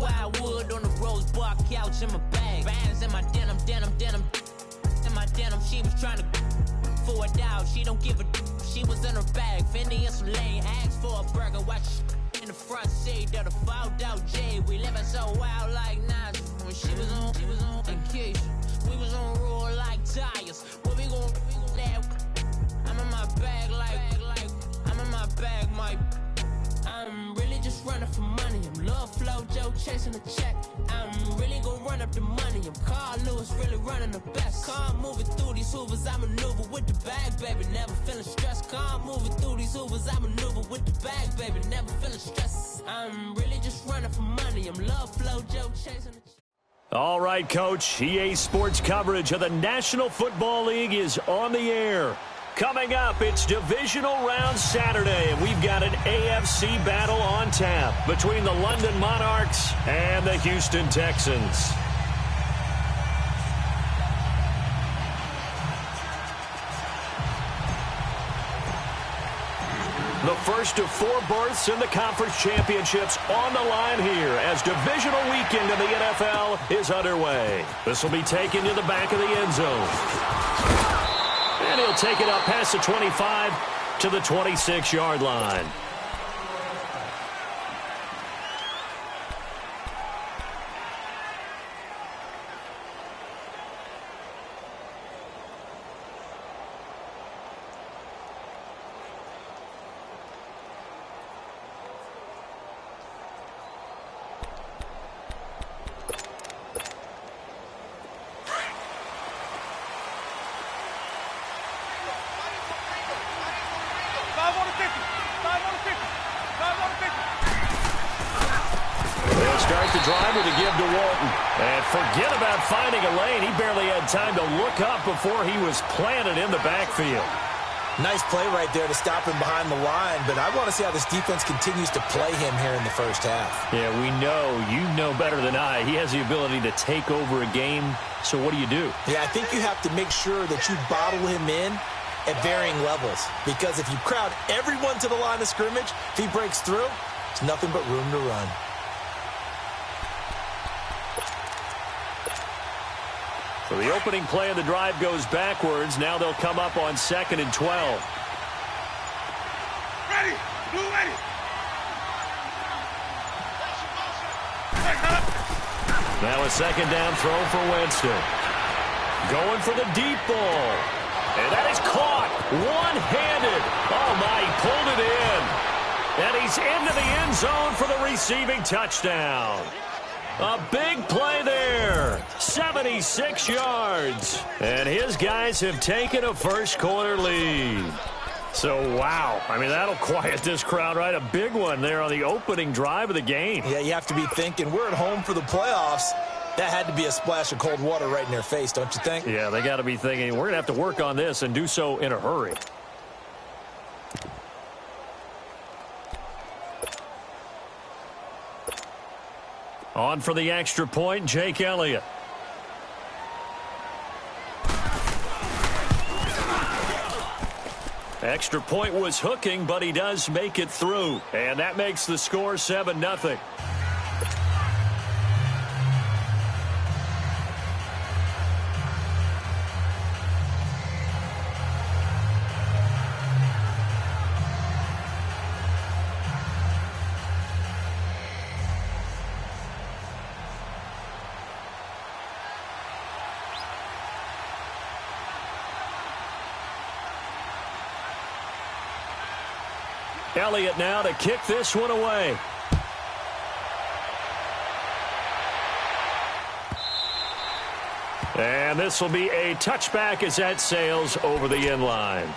Wildwood on the rose bar couch in my bag. Bands in my denim. In my denim, she was trying to for it out. She don't give a she was in her bag. Fendi and some lane. Asked for a burger. Watch in the front seat of the fouled out J. We living so wild like Nas. When she was on vacation. We was on roll like tires. What we gon' that? I'm in my bag like I'm in my bag, my. I'm really just running for money. I'm Love Flow Joe chasing the check. I'm really gonna run up the money. I'm Carl Lewis, really running the best. Calm moving through these hoovers, I maneuver with the bag, baby. Never feeling stressed. Calm moving through these hoovers, I maneuver with the bag, baby. Never feeling stressed. I'm really just running for money. I'm Love Flow Joe chasing the check. All right, Coach. EA Sports coverage of the National Football League is on the air. Coming up, it's Divisional Round Saturday, and we've got an AFC battle on tap between the London Monarchs and the Houston Texans. The first of 4 berths in the conference championships on the line here as divisional weekend in the NFL is underway. This will be taken to the back of the end zone. And he'll take it up past the 25 to the 26-yard line. Start the drive with a give to Walton. And forget about finding a lane. He barely had time to look up before he was planted in the backfield. Nice play right there to stop him behind the line, but I want to see how this defense continues to play him here in the first half. Yeah, we know. You know better than I. He has the ability to take over a game. So what do you do? Yeah, I think you have to make sure that you bottle him in at varying levels, because if you crowd everyone to the line of scrimmage, if he breaks through, it's nothing but room to run. So the opening play of the drive goes backwards. Now they'll come up on 2nd and 12. Ready. Blue ready. Now a 2nd down throw for Winston. Going for the deep ball. And that is caught. One-handed. Oh, my, he pulled it in. And he's into the end zone for the receiving touchdown. A big play there. 76 yards. And his guys have taken a first-quarter lead. So, wow. I mean, that'll quiet this crowd, right? A big one there on the opening drive of the game. Yeah, you have to be thinking, we're at home for the playoffs. That had to be a splash of cold water right in their face, don't you think? Yeah, they got to be thinking, we're going to have to work on this and do so in a hurry. On for the extra point, Jake Elliott. Extra point was hooking, but he does make it through. And that makes the score 7-0. Elliott now to kick this one away. And this will be a touchback as that sails over the end line.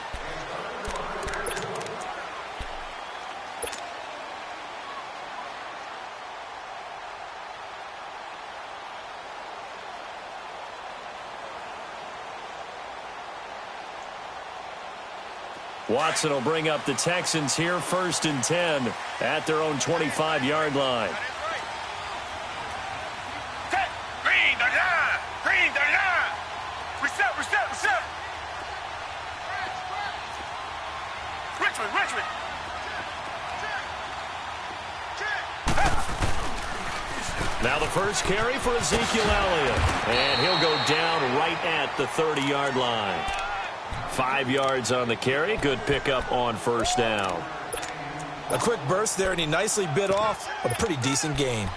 Watson will bring up the Texans here 1st and 10 at their own 25-yard line. Green, the line. Green, the line. Reset. Richmond. first carry for Ezekiel Elliott. And he'll go down right at the 30-yard line. 5 yards on the carry. Good pickup on first down. A quick burst there, and he nicely bit off, but a pretty decent gain.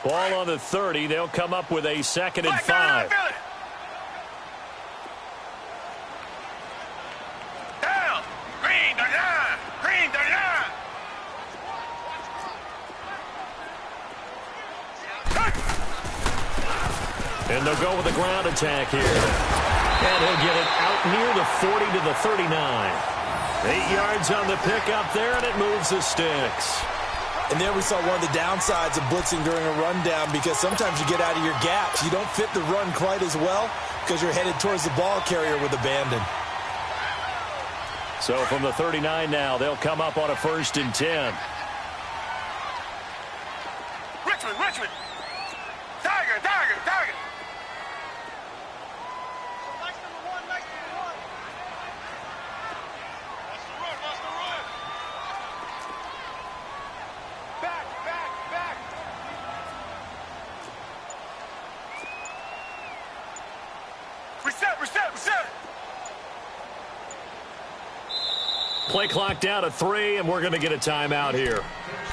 Ball on the 30. They'll come up with a 2nd and 5. Down. Green the line. Green the line. And they'll go with the ground attack here. And he'll get it out near the 40 to the 39. 8 yards on the pickup there, and it moves the sticks. And there we saw one of the downsides of blitzing during a rundown, because sometimes you get out of your gaps. You don't fit the run quite as well because you're headed towards the ball carrier with abandon. So from the 39 now, they'll come up on a 1st and 10. Richmond. Tiger. Reset. Play clock down to 3, and we're going to get a timeout here.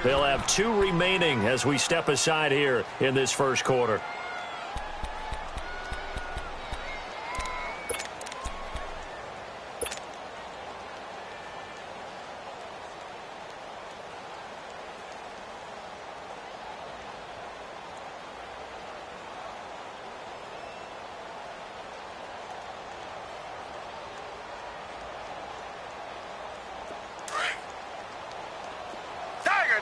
They'll have 2 remaining as we step aside here in this first quarter. Tiger.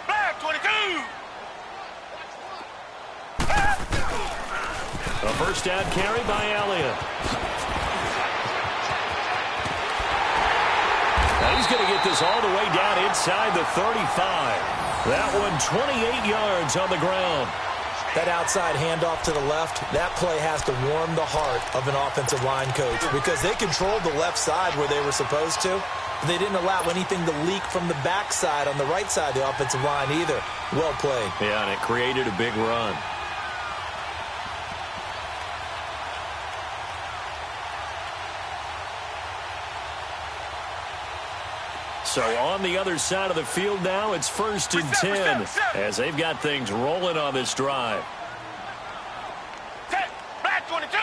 Black 22. A first down carry by Elliott. Now he's going to get this all the way down inside the 35. That one 28 yards on the ground. That outside handoff to the left, that play has to warm the heart of an offensive line coach, because they controlled the left side where they were supposed to. They didn't allow anything to leak from the backside on the right side of the offensive line either. Well played. Yeah, and it created a big run. So on the other side of the field now, it's 1st and 10 as they've got things rolling on this drive. Black 22.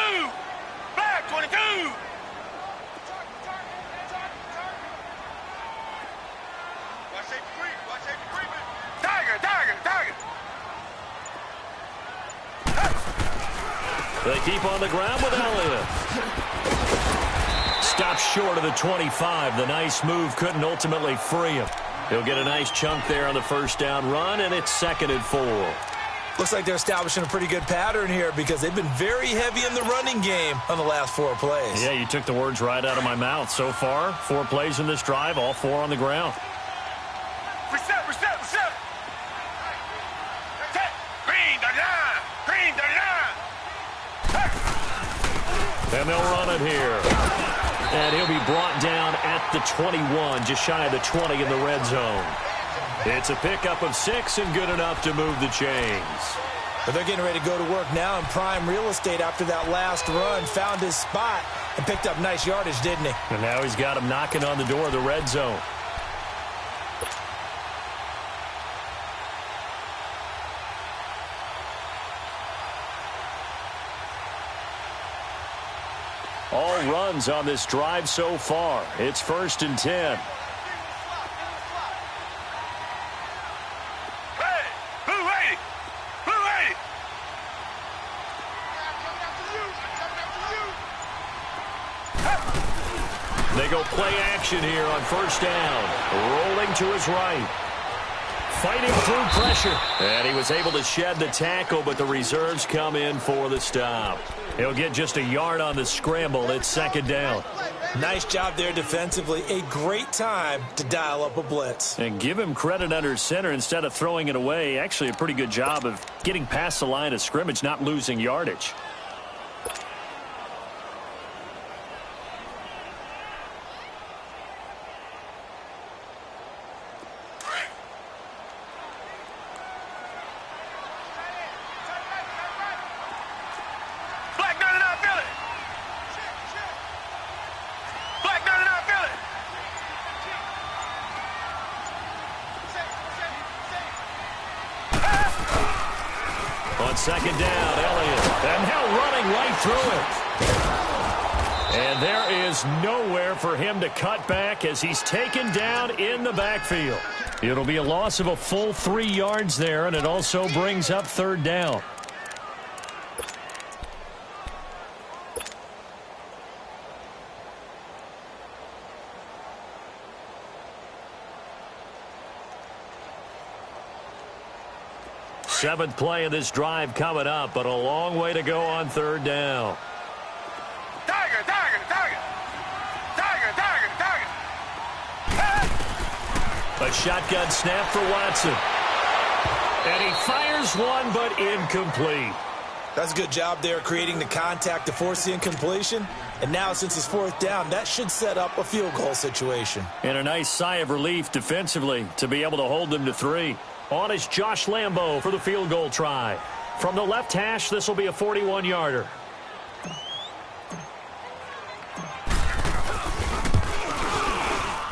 Tiger. They keep on the ground with Elliott. Stops short of the 25. The nice move couldn't ultimately free him. He'll get a nice chunk there on the first down run, and it's 2nd and 4. Looks like they're establishing a pretty good pattern here, because they've been very heavy in the running game on the last 4 plays. Yeah, you took the words right out of my mouth. So far, 4 plays in this drive, all 4 on the ground. Reset. Green the line. And they'll run it here. And he'll be brought down at the 21, just shy of the 20 in the red zone. It's a pickup of 6 and good enough to move the chains. But they're getting ready to go to work now in prime real estate after that last run. Found his spot and picked up nice yardage, didn't he? And now he's got him knocking on the door of the red zone. All runs on this drive so far. It's 1st and 10. Hey, Blue 80. They go play action here on first down. Rolling to his right. Fighting through pressure. And he was able to shed the tackle, but the reserves come in for the stop. He'll get just a yard on the scramble. It's second down. Nice job there defensively. A great time to dial up a blitz. And give him credit under center instead of throwing it away. Actually a pretty good job of getting past the line of scrimmage, not losing yardage. On second down, Elliott. And now running right through it. And there is nowhere for him to cut back as he's taken down in the backfield. It'll be a loss of a full 3 yards there, and it also brings up third down. Seventh play of this drive coming up, but a long way to go on third down. Tiger, tiger, tiger. Tiger, tiger, tiger. A shotgun snap for Watson. And he fires one, but incomplete. That's a good job there creating the contact to force the incompletion. And now since it's fourth down, that should set up a field goal situation. And a nice sigh of relief defensively to be able to hold them to 3. On is Josh Lambo for the field goal try. From the left hash, this will be a 41-yarder.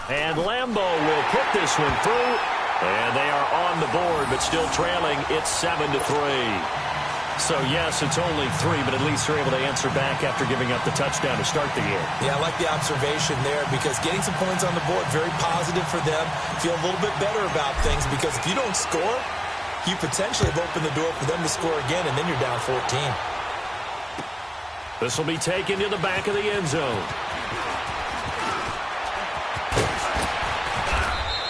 And Lambo will put this one through. And they are on the board, but still trailing. It's 7-3. So, yes, it's only 3, but at least they're able to answer back after giving up the touchdown to start the game. Yeah, I like the observation there because getting some points on the board, very positive for them. Feel a little bit better about things because if you don't score, you potentially have opened the door for them to score again, and then you're down 14. This will be taken to the back of the end zone.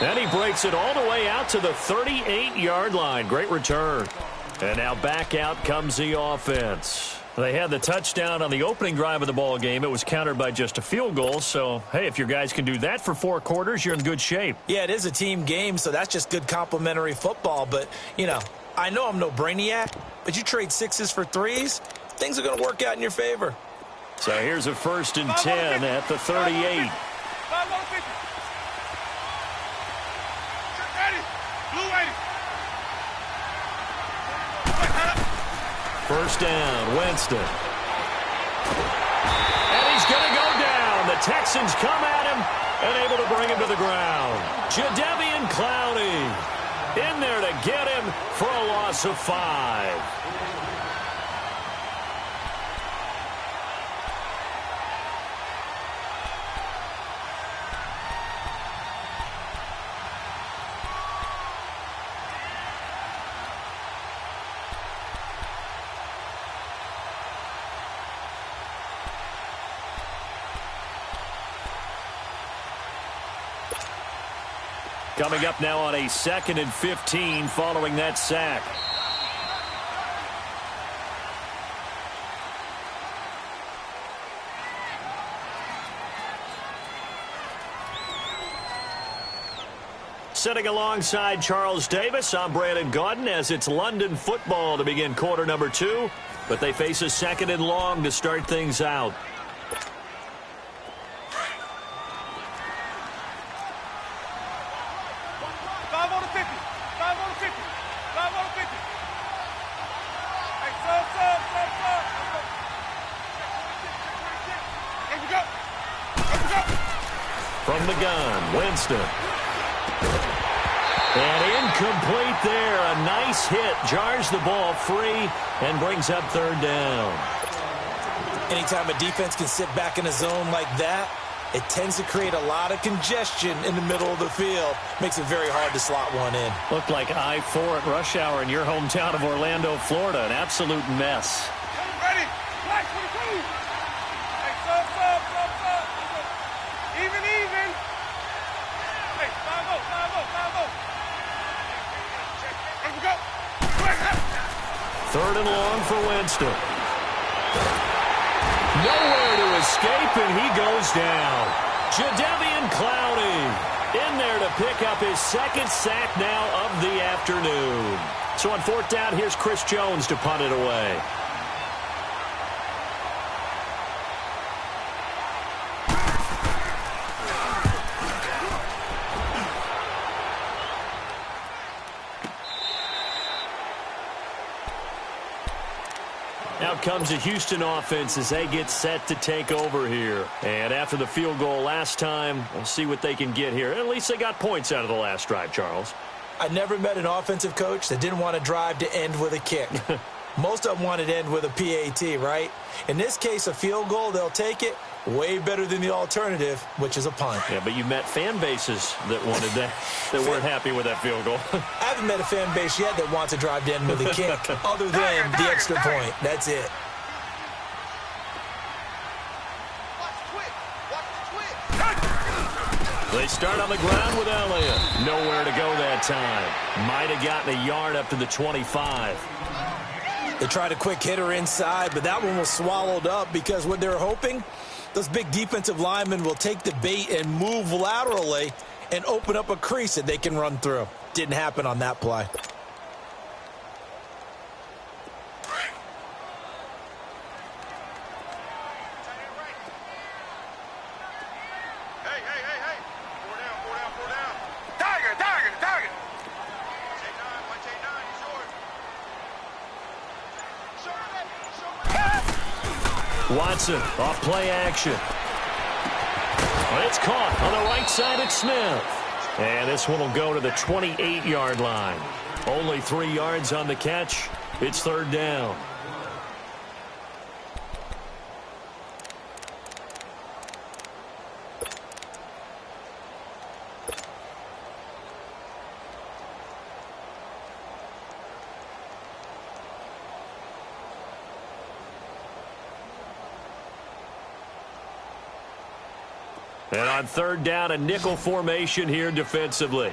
And he breaks it all the way out to the 38-yard line. Great return. And now back out comes the offense. They had the touchdown on the opening drive of the ball game. It was countered by just a field goal. So, hey, if your guys can do that for 4 quarters, you're in good shape. Yeah, it is a team game, so that's just good complimentary football. But, you know, I know I'm no brainiac, but you trade 6s for 3s, things are going to work out in your favor. So here's a 1st and 10 at the 38. First down, Winston. And he's going to go down. The Texans come at him and able to bring him to the ground. Jadeveon Clowney in there to get him for a loss of 5. Coming up now on a 2nd and 15 following that sack. Sitting alongside Charles Davis, I'm Brandon Gaudin as it's London football to begin quarter number 2. But they face a 2nd and long to start things out. From the gun, Winston. And incomplete there. A nice hit. Jars the ball free and brings up third down. Anytime a defense can sit back in a zone like that, it tends to create a lot of congestion in the middle of the field. Makes it very hard to slot one in. Looked like I-4 at rush hour in your hometown of Orlando, Florida. An absolute mess. Ready? Black 22. Hey, sub. Even. Hey, 5-0. Let's go. 3rd and long for Winston. escape, and he goes down. Jadeveon Clowney in there to pick up his second sack now of the afternoon. So on fourth down, here's Chris Jones to punt it away. Out comes the Houston offense as they get set to take over here. And after the field goal last time, we'll see what they can get here. At least they got points out of the last drive, Charles. I never met an offensive coach that didn't want a drive to end with a kick. Most of them want it to end with a PAT, right? In this case, a field goal, they'll take it. Way better than the alternative, which is a punt. Yeah, but you met fan bases that wanted that, that weren't happy with that field goal. I haven't met a fan base yet that wants a drive to end with a kick, other than the extra point. That's it. They start on the ground with Elliott. Nowhere to go that time. Might have gotten a yard up to the 25. They tried a quick hitter inside, but that one was swallowed up because what they're hoping, those big defensive linemen will take the bait and move laterally and open up a crease that they can run through. Didn't happen on that play. Watson off play action. It's caught on the right side at Smith. And this one will go to the 28-yard line. Only 3 yards on the catch. It's third down. And on third down, a nickel formation here defensively.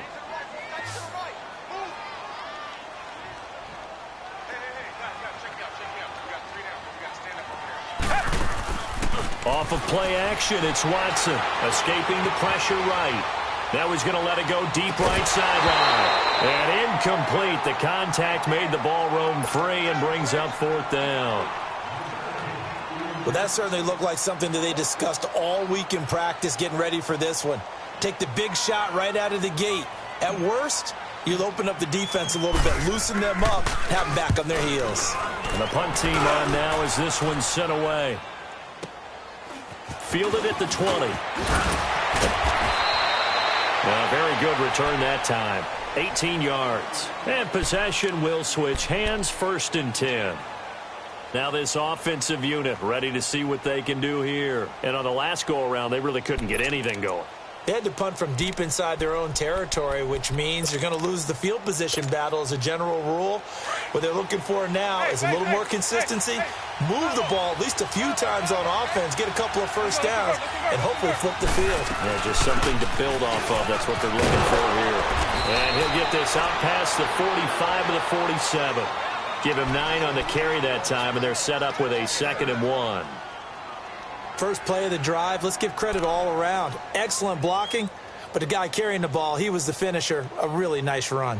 Off of play action, it's Watson escaping the pressure right. Now he's going to let it go deep right sideline. And incomplete. The contact made the ball roam free and brings up fourth down. Well, that certainly looked like something that they discussed all week in practice getting ready for this one. Take the big shot right out of the gate. At worst, you'll open up the defense a little bit, loosen them up, have them back on their heels. And the punt team on now as this one's sent away. Fielded at the 20. A very good return that time. 18 yards. And possession will switch hands, first and 10. Now this offensive unit ready to see what they can do here. And on the last go-around, they really couldn't get anything going. They had to punt from deep inside their own territory, which means you're going to lose the field position battle as a general rule. What they're looking for now is a little more consistency, move the ball at least a few times on offense, get a couple of first downs, and hopefully flip the field. Yeah, just something to build off of. That's what they're looking for here. And he'll get this out past the 45 to the 47. Give him 9 on the carry that time, and they're set up with a 2nd and 1. First play of the drive, let's give credit all around. Excellent blocking, but the guy carrying the ball, he was the finisher. A really nice run.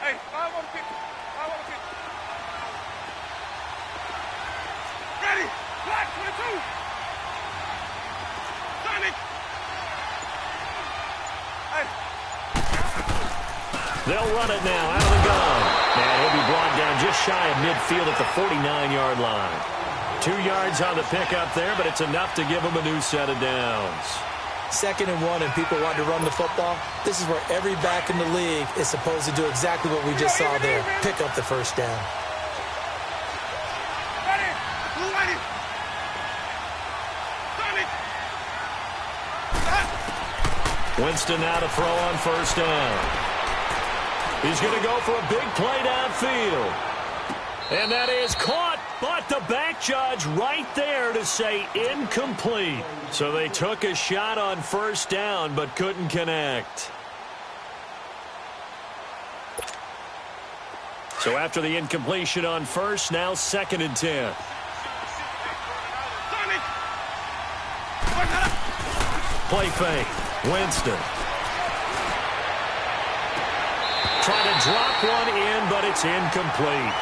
Hey, I want to kick. Ready? Black 22. Sonic. They'll run it now out of the gun. And he'll be brought down just shy of midfield at the 49-yard line. 2 yards on the pickup there, but it's enough to give him a new set of downs. 2nd and 1 and people want to run the football. This is where every back in the league is supposed to do exactly what we just saw there. Pick up the first down. Winston now to throw on first down. He's going to go for a big play downfield. And that is caught, but the back judge right there to say incomplete. So they took a shot on first down, but couldn't connect. So after the incompletion on first, now 2nd and 10. Play fake. Winston. Trying to drop one in, but it's incomplete.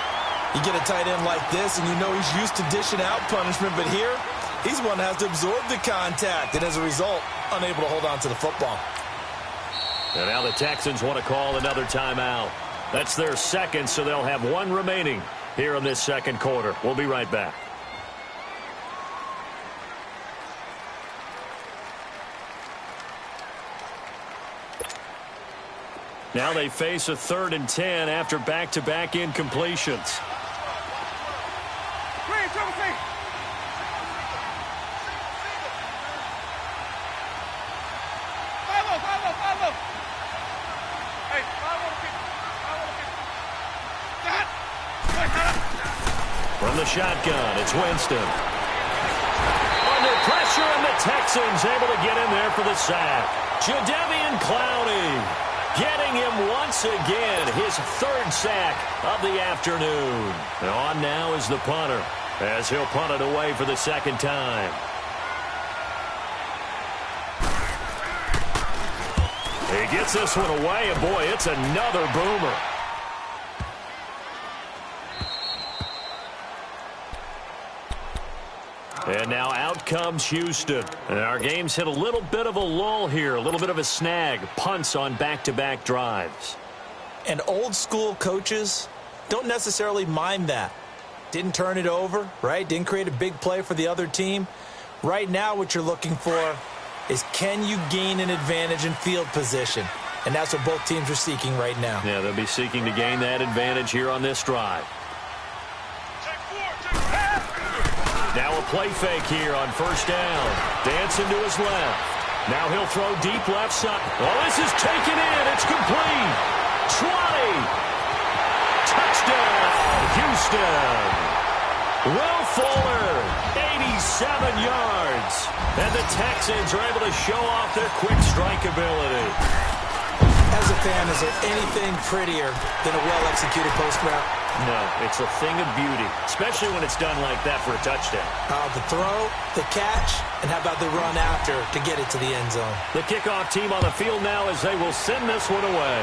You get a tight end like this, and you know he's used to dishing out punishment, but here, he's the one that has to absorb the contact, and as a result, unable to hold on to the football. And now the Texans want to call another timeout. That's their second, so they'll have one remaining here in this second quarter. We'll be right back. Now they face a 3rd and 10 after back-to-back incompletions. From the shotgun, it's Winston. Under pressure, and the Texans able to get in there for the sack. Jadeveon Clowney getting him once again, his 3rd sack of the afternoon. And on now is the punter, as he'll punt it away for the 2nd time. He gets this one away, and boy, it's another boomer. And now out comes Houston. And our game's hit a little bit of a lull here, a little bit of a snag. Punts on back-to-back drives. And old-school coaches don't necessarily mind that. Didn't turn it over, right? Didn't create a big play for the other team. Right now what you're looking for is, can you gain an advantage in field position? And that's what both teams are seeking right now. Yeah, they'll be seeking to gain that advantage here on this drive. Now a play fake here on 1st down. Dancing to his left. Now he'll throw deep left side. Oh, this is taken in. It's complete. 20. Touchdown, Houston. Will Fuller, 87 yards. And the Texans are able to show off their quick strike ability. As a fan, is there anything prettier than a well-executed post route? No, it's a thing of beauty, especially when it's done like that for a touchdown. The throw, the catch, and how about the run after to get it to the end zone? The kickoff team on the field now as they will send this one away.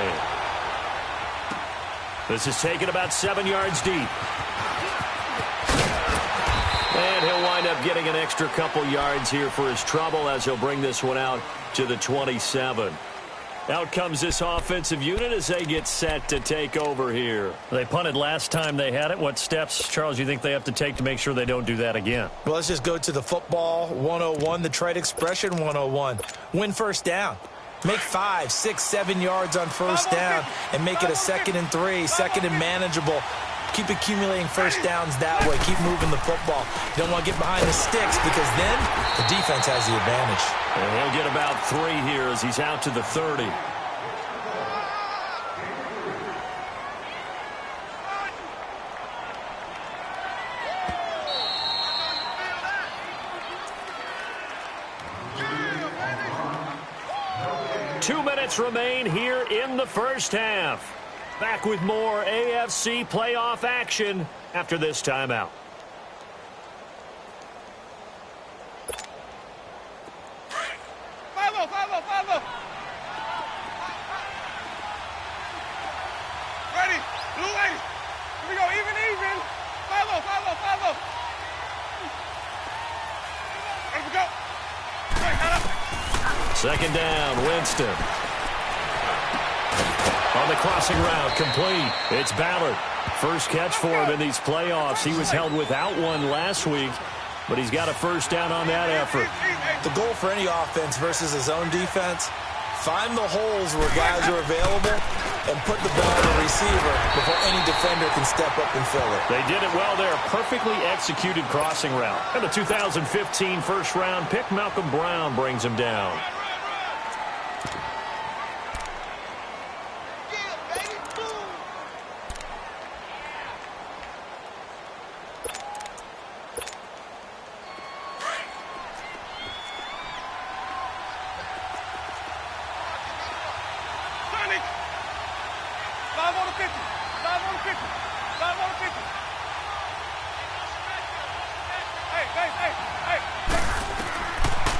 This is taken about 7 yards deep. And he'll wind up getting an extra couple yards here for his trouble as he'll bring this one out to the 27. Out comes this offensive unit as they get set to take over here. They punted last time they had it. What steps, Charles, you think they have to take to make sure they don't do that again? Well, let's just go to the football 101, the trite expression 101. Win 1st down. Make 5, 6, 7 yards on 1st down and make it a 2nd and 3, 2nd and manageable. Keep accumulating 1st downs that way. Keep moving the football. You don't want to get behind the sticks because then the defense has the advantage. And he'll get about 3 here as he's out to the 30. Two minutes remain here in the 1st half. Back with more AFC playoff action after this timeout. Ready? Blue lady. Here we go. Even. 5-0. Ready to go. Second down, Winston. On the crossing route, complete. It's Ballard. First catch for him in these playoffs. He was held without one last week, but he's got a 1st down on that effort. The goal for any offense versus his own defense, find the holes where guys are available and put the ball on the receiver before any defender can step up and fill it. They did it well there. Perfectly executed crossing route. And the 2015 first-round pick, Malcolm Brown, brings him down.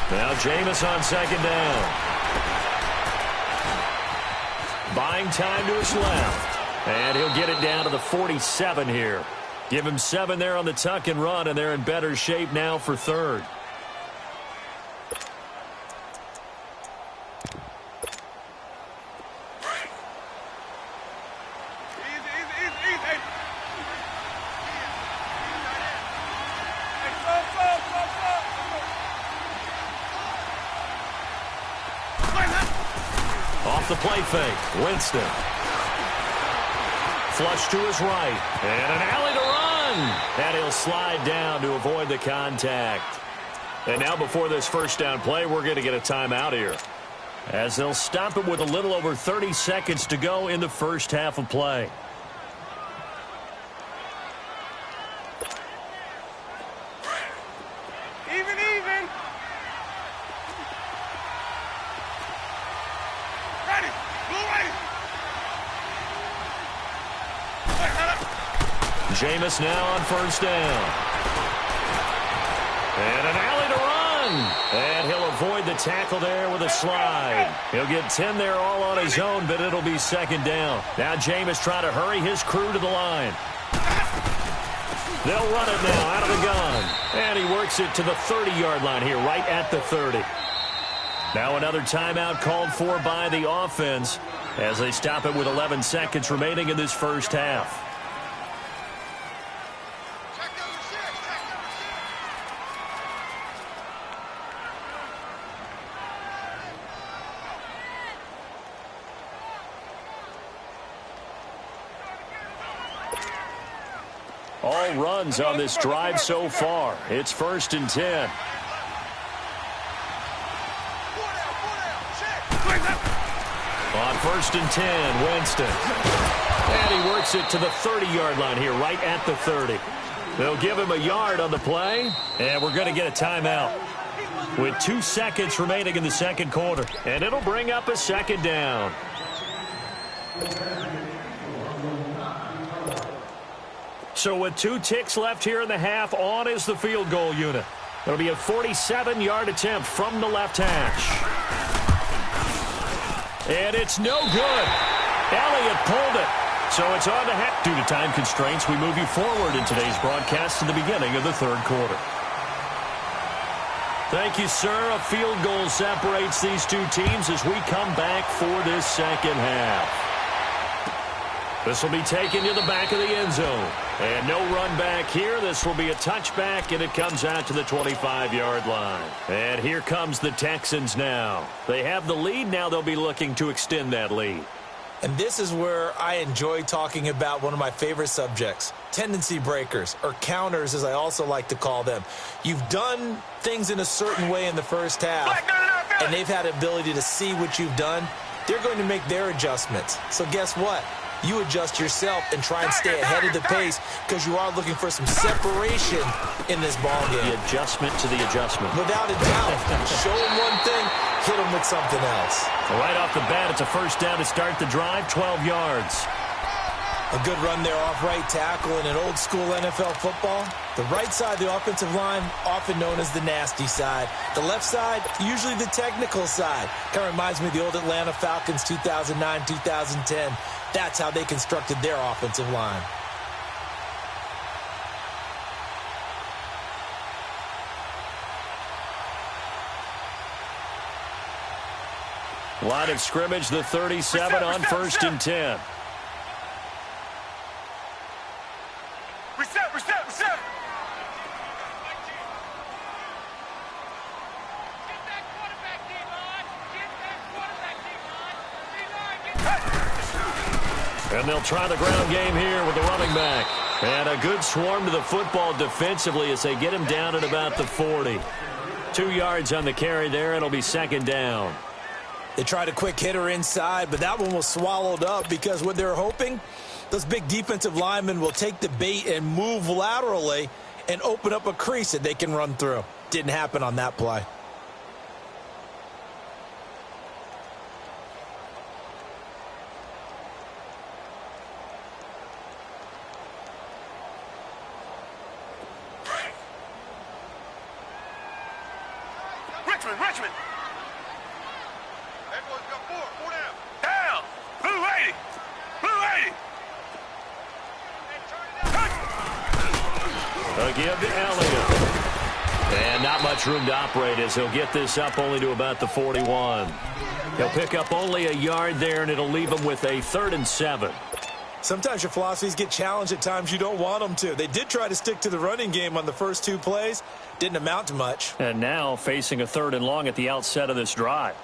Now Jameis on second down. Buying time to his left. And he'll get it down to the 47 here. Give him 7 there on the tuck and run, and they're in better shape now for third. Off the play fake, Winston. Flush to his right, and an alley to run. And he'll slide down to avoid the contact. And now before this first down play, we're going to get a timeout here, as they'll stop it with a little over 30 seconds to go in the first half of play. Jameis now on first down. And an alley to run. And he'll avoid the tackle there with a slide. He'll get 10 there all on his own, but it'll be second down. Now Jameis trying to hurry his crew to the line. They'll run it now out of the gun. And he works it to the 30-yard line here, right at the 30. Now another timeout called for by the offense as they stop it with 11 seconds remaining in this first half. All runs on this drive so far. It's 1st and 10. On 1st and 10, Winston. And he works it to the 30-yard line here, right at the 30. They'll give him a yard on the play, and we're going to get a timeout with 2 seconds remaining in the second quarter. And it'll bring up a second down. So with 2 ticks left here in the half, on is the field goal unit. It'll be a 47-yard attempt from the left hash. And it's no good. Elliott pulled it. So it's on the hack. Due to time constraints, we move you forward in today's broadcast to the beginning of the third quarter. Thank you, sir. A field goal separates these two teams as we come back for this second half. This will be taken to the back of the end zone. And no run back here. This will be a touchback, and it comes out to the 25-yard line. And here comes the Texans now. They have the lead. Now they'll be looking to extend that lead. And this is where I enjoy talking about one of my favorite subjects, tendency breakers, or counters as I also like to call them. You've done things in a certain way in the first half, and they've had the ability to see what you've done. They're going to make their adjustments. So guess what? You adjust yourself and try and stay ahead of the pace because you are looking for some separation in this ball game. The adjustment to the adjustment. Without a doubt. Show them one thing, hit them with something else. Right off the bat, it's a first down to start the drive, 12 yards. A good run there off right tackle in an old school NFL football. The right side of the offensive line, often known as the nasty side. The left side, usually the technical side. Kind of reminds me of the old Atlanta Falcons 2009, 2010. That's how they constructed their offensive line. Line of scrimmage, the 37 on 1st and 10. Reset. And they'll try the ground game here with the running back. And a good swarm to the football defensively as they get him down at about the 40. 2 yards on the carry there. It'll be second down. They tried a quick hitter inside, but that one was swallowed up because what they're hoping, those big defensive linemen will take the bait and move laterally and open up a crease that they can run through. Didn't happen on that play. Richmond. That boy's got four down. Down. Blue 80. Blue 80. A give to Elliott. And not much room to operate as he'll get this up only to about the 41. He'll pick up only a yard there, and it'll leave him with a 3rd and 7. Sometimes your philosophies get challenged at times you don't want them to. They did try to stick to the running game on the first 2 plays. Didn't amount to much. And now facing a 3rd and long at the outset of this drive.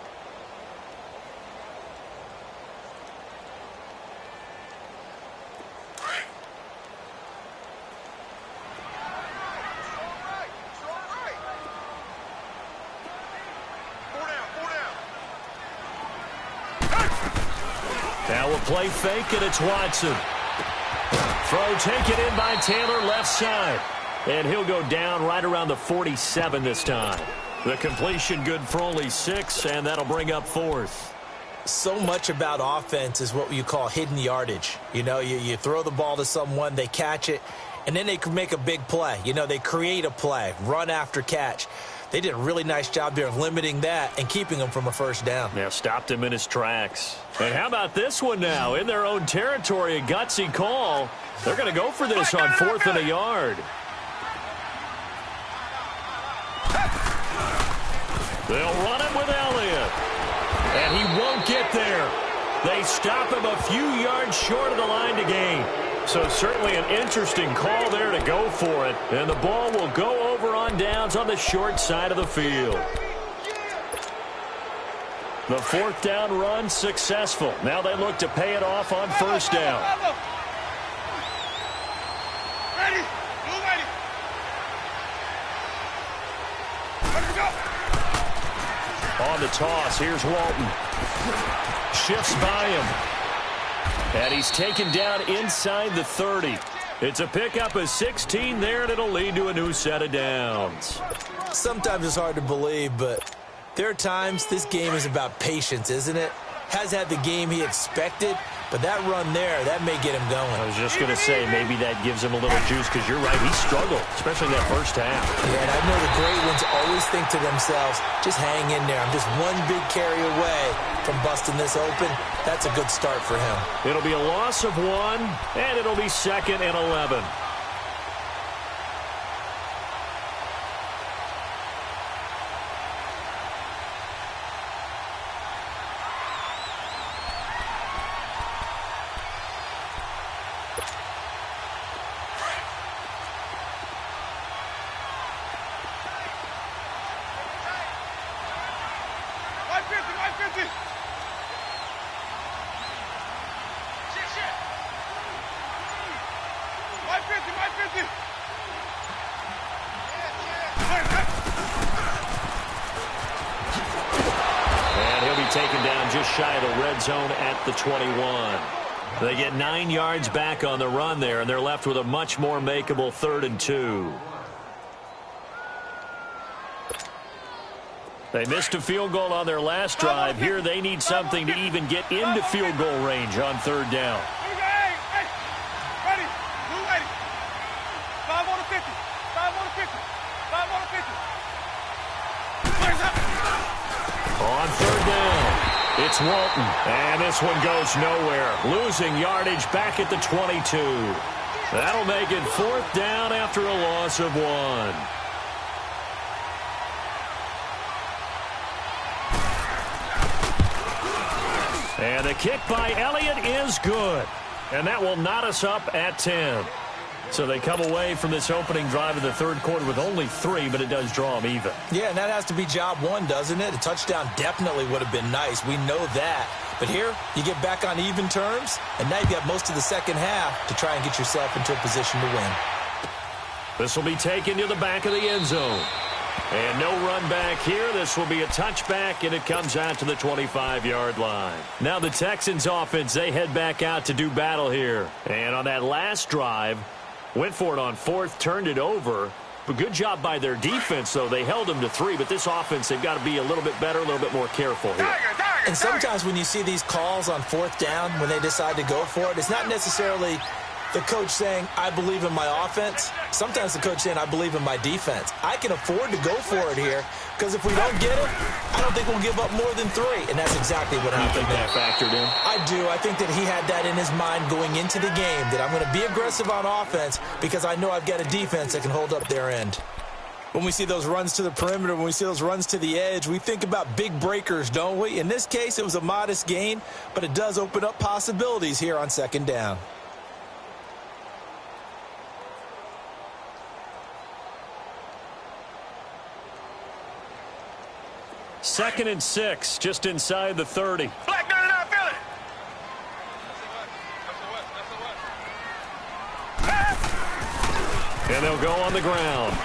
Now we'll play fake, and it's Watson. Throw taken in by Taylor left side. And he'll go down right around the 47 this time. The completion good for only 6, and that'll bring up 4th. So much about offense is what you call hidden yardage. You know, you throw the ball to someone, they catch it, and then they can make a big play. You know, they create a play, run after catch. They did a really nice job there of limiting that and keeping him from a first down. Yeah, stopped him in his tracks. And how about this one now? In their own territory, a gutsy call. They're going to go for this on 4th and a yard. They'll run it with Elliott. And he won't get there. They stop him a few yards short of the line to gain. So certainly an interesting call there to go for it. And the ball will go over on downs on the short side of the field. The 4th down run successful. Now they look to pay it off on 1st down. Ready. Blue 80. Let's go. On the toss, here's Walton. Shifts by him. And he's taken down inside the 30. It's a pickup of 16 there, and it'll lead to a new set of downs. Sometimes it's hard to believe, but there are times this game is about patience, isn't it? Has had the game he expected, but that run there, that may get him going. I was just going to say, maybe that gives him a little juice, because you're right, he struggled, especially that first half. Yeah, and I know the great ones always think to themselves, just hang in there. I'm just one big carry away from busting this open. That's a good start for him. It'll be a loss of 1, and it'll be 2nd and 11. Taken down just shy of the red zone at the 21. They get 9 yards back on the run there, and they're left with a much more makeable 3rd and 2. They missed a field goal on their last drive. Here they need something to even get into field goal range on 3rd down. Ready. Blue 80. 5 on the 50. 5 on the 50. 5 on the 50. Where's up? On 3rd down, it's Walton, and this one goes nowhere. Losing yardage back at the 22. That'll make it 4th down after a loss of 1. And the kick by Elliott is good. And that will knot us up at 10. So they come away from this opening drive of the 3rd quarter with only 3, but it does draw them even. Yeah, and that has to be job 1, doesn't it? A touchdown definitely would have been nice. We know that. But here, you get back on even terms, and now you've got most of the second half to try and get yourself into a position to win. This will be taken to the back of the end zone. And no run back here. This will be a touchback, and it comes out to the 25-yard line. Now the Texans offense, they head back out to do battle here. And on that last drive, went for it on 4th, turned it over. But good job by their defense, though. They held them to 3, but this offense, they've got to be a little bit better, a little bit more careful here. And sometimes when you see these calls on 4th down, when they decide to go for it, it's not necessarily the coach saying, I believe in my offense. Sometimes the coach saying, I believe in my defense. I can afford to go for it here because if we don't get it, I don't think we'll give up more than 3. And that's exactly what happened there. That factored in? I do. I think that he had that in his mind going into the game, that I'm going to be aggressive on offense because I know I've got a defense that can hold up their end. When we see those runs to the perimeter, when we see those runs to the edge, we think about big breakers, don't we? In this case, it was a modest gain, but it does open up possibilities here on second down. Second and 6, just inside the 30. Black 99, feel it. And they'll go on the ground.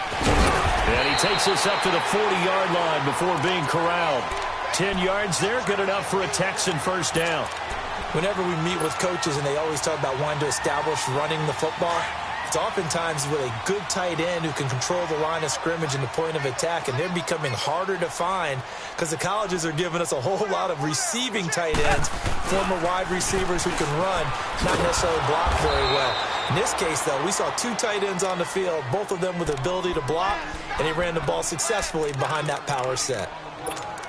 And he takes us up to the 40-yard line before being corralled. 10 yards there, good enough for a Texan first down. Whenever we meet with coaches and they always talk about wanting to establish running the football, it's oftentimes with a good tight end who can control the line of scrimmage and the point of attack, and they're becoming harder to find because the colleges are giving us a whole lot of receiving tight ends, former wide receivers who can run, not necessarily block very well. In this case, though, we saw 2 tight ends on the field, both of them with the ability to block, and he ran the ball successfully behind that power set.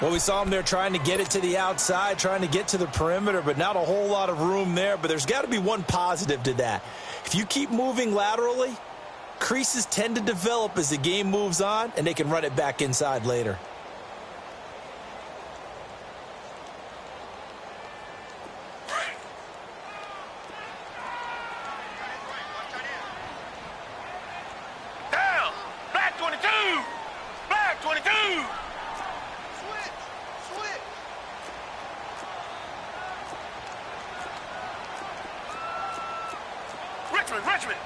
Well, we saw him there trying to get it to the outside, trying to get to the perimeter, but not a whole lot of room there. But there's got to be one positive to that. If you keep moving laterally, creases tend to develop as the game moves on, and they can run it back inside later. Down. Black 22. Black 22. Richmond.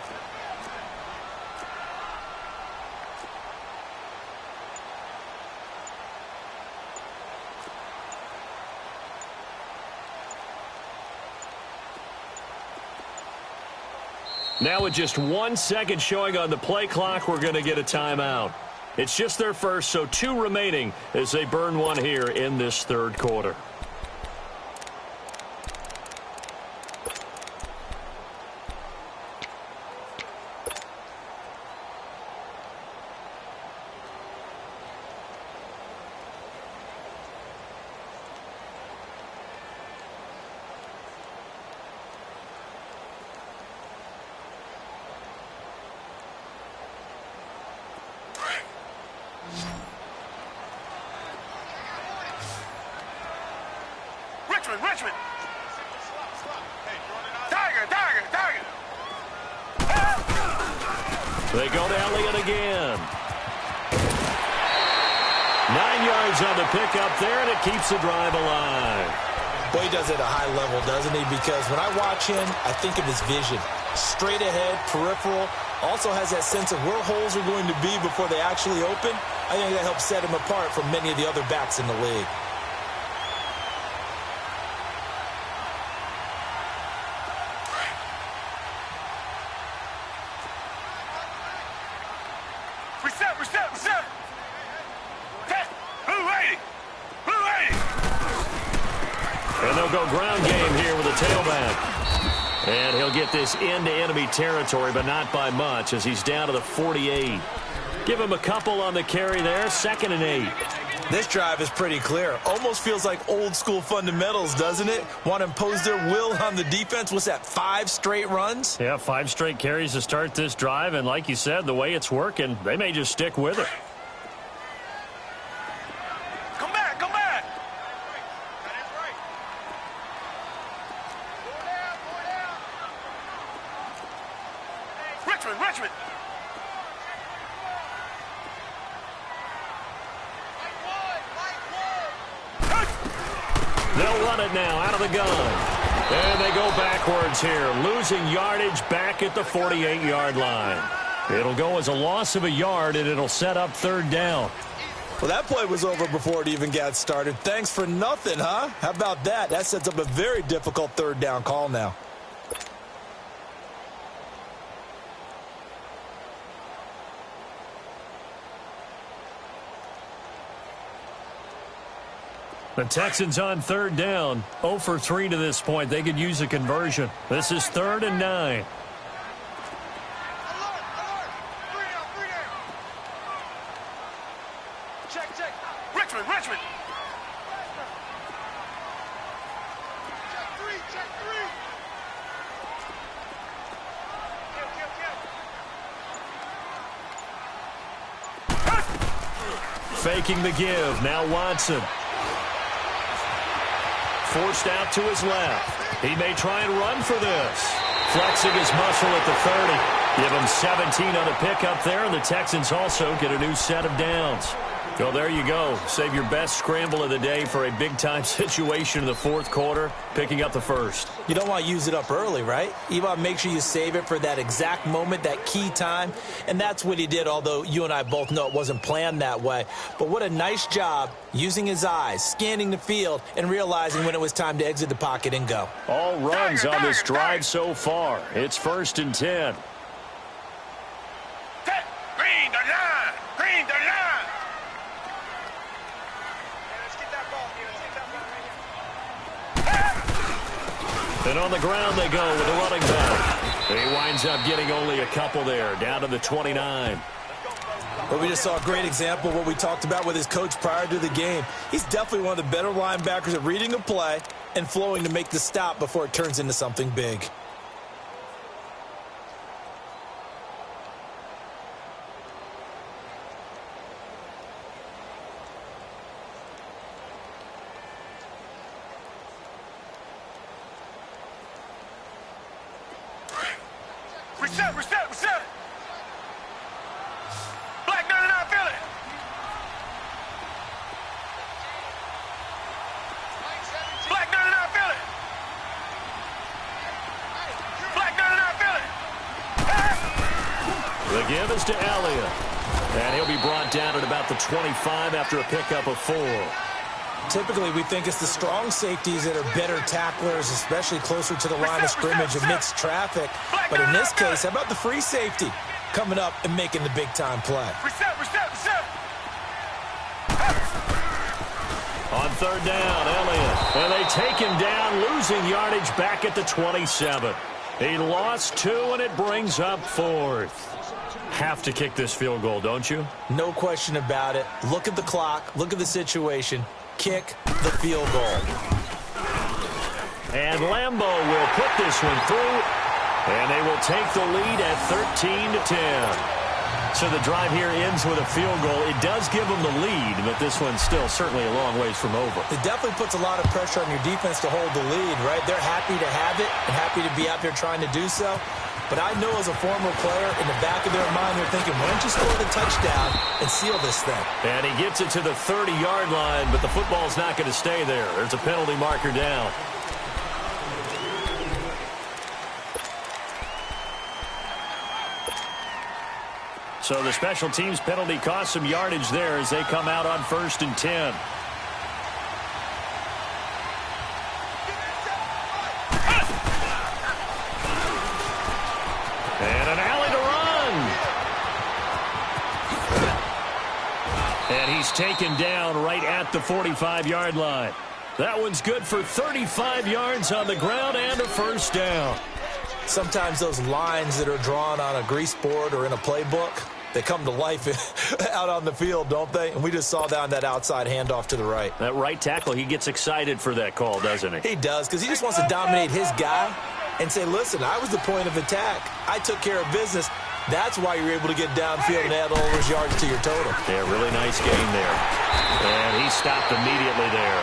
Now with just 1 second showing on the play clock, we're going to get a timeout. It's just their first, so 2 remaining as they burn one here in this third quarter. Richmond. Tiger. They go to Elliott again. 9 yards on the pickup there, and it keeps the drive alive. Boy, he does it at a high level, doesn't he? Because when I watch him, I think of his vision. Straight ahead, peripheral. Also has that sense of where holes are going to be before they actually open. I think that helps set him apart from many of the other backs in the league. Reset. Blue 80. And they'll go ground game here with a tailback. And he'll get this into enemy territory, but not by much as he's down to the 48. Give him a couple on the carry there, 2nd and 8. This drive is pretty clear. Almost feels like old school fundamentals, doesn't it? Want to impose their will on the defense. What's that, 5 straight runs? Yeah, 5 straight carries to start this drive. And like you said, the way it's working, they may just stick with it. Come back. Richmond. They'll run it now out of the gun. And they go backwards here, losing yardage back at the 48-yard line. It'll go as a loss of a yard, and it'll set up 3rd down. Well, that play was over before it even got started. Thanks for nothing, huh? How about that? That sets up a very difficult 3rd down call now. The Texans on 3rd down, 0 for 3 to this point. They could use a conversion. This is 3rd and 9. faking the give. Now Watson. Forced out to his left. He may try and run for this. Flexing his muscle at the 30. Give him 17 on the pickup there, and the Texans also get a new set of downs. Well, there you go. Save your best scramble of the day for a big-time situation in the fourth quarter, picking up the first. You don't want to use it up early, right? You want to make sure you save it for that exact moment, that key time, and that's what he did, although you and I both know it wasn't planned that way. But what a nice job using his eyes, scanning the field, and realizing when it was time to exit the pocket and go. All runs on this drive so far. It's 1st and 10. Green the line! Green the line! And on the ground they go with the running back. He winds up getting only a couple there, down to the 29. But we just saw a great example of what we talked about with his coach prior to the game. He's definitely one of the better linebackers at reading a play and flowing to make the stop before it turns into something big. Reset! Black 99 Philly! Black 99 Philly! Black 99 Philly! The give is to Elliott. And he'll be brought down at about the 25 after a pickup of 4. Typically, we think it's the strong safeties that are better tacklers, especially closer to the line of scrimmage amidst traffic. But in this case, how about the free safety coming up and making the big-time play? Reset! On 3rd down, Elliott. And they take him down, losing yardage back at the 27. He lost 2, and it brings up 4th. Have to kick this field goal, don't you? No question about it. Look at the clock. Look at the situation. Kick the field goal. And Lambeau will put this one through, and they will take the lead at 13-10. So the drive here ends with a field goal. It does give them the lead, but this one's still certainly a long ways from over. It definitely puts a lot of pressure on your defense to hold the lead, right? They're happy to have it and happy to be out there trying to do so. But I know as a former player, in the back of their mind, they're thinking, why don't you score the touchdown and seal this thing? And he gets it to the 30-yard line, but the football's not going to stay there. There's a penalty marker down. So the special teams penalty cost some yardage there as they come out on 1st and 10. And an alley to run. And he's taken down right at the 45-yard line. That one's good for 35 yards on the ground and a 1st down. Sometimes those lines that are drawn on a grease board or in a playbook, they come to life out on the field, don't they? And we just saw down that outside handoff to the right. That right tackle, he gets excited for that call, doesn't he? He does, because he just wants to dominate his guy and say, listen, I was the point of attack. I took care of business. That's why you're able to get downfield and add all those yards to your total. Yeah, really nice game there. And he stopped immediately there.